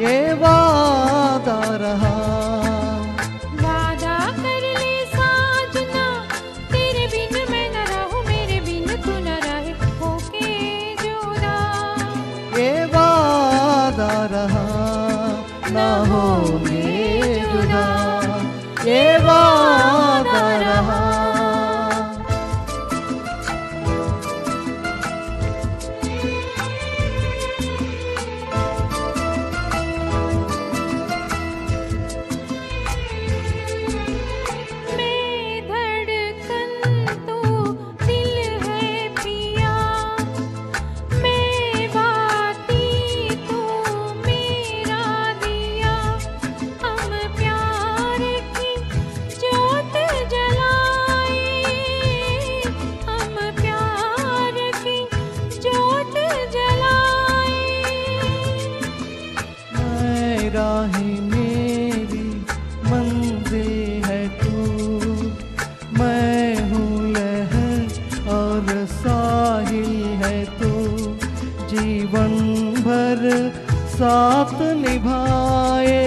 ये वादा रहा। वादा कर ले साजना, तेरे बिन मैं न रहूं, मेरे बिन तू न रहे, होके जुदा। ये वादा रहा, ना होंगे जुदा, ये वादा रहा। राही मेरी मंजिल है तू, मैं हूँ लहर और साहिल है तू। जीवन भर साथ निभाए,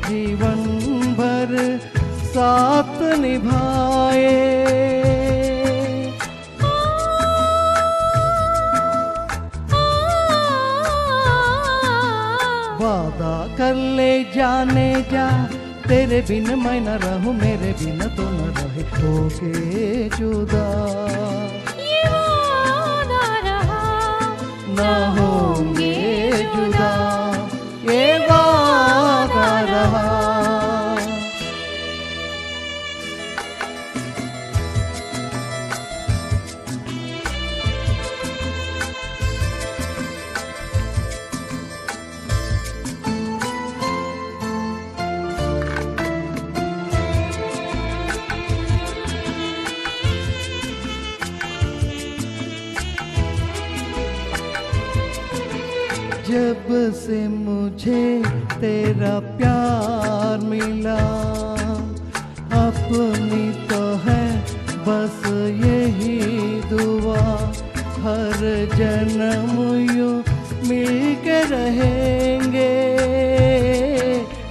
जीवन भर साथ निभाए। वादा कर ले जाने जा, तेरे बिन मैं न रहूं, मेरे बिन तो न रहे, होके जुदा। ये वादा रहा, ना होंगे जुदा, ये वादा रहा। जब से मुझे तेरा प्यार मिला, अपनी तो है बस यही दुआ। हर जन्म यूं मिल के रहेंगे,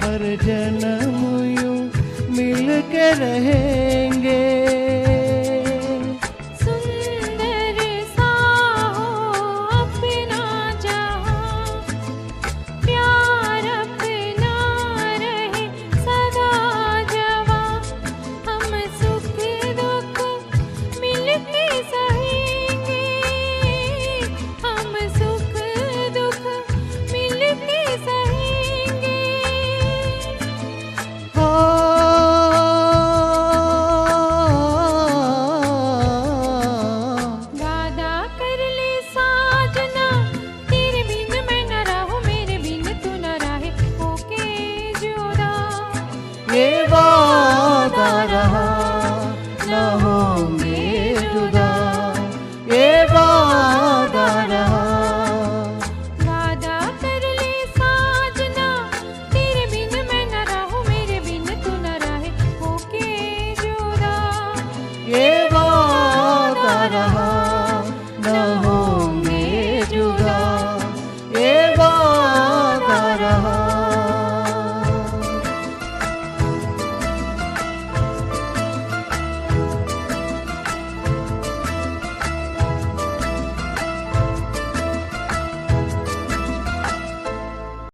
हर जन्म यूं मिल के रहेंगे।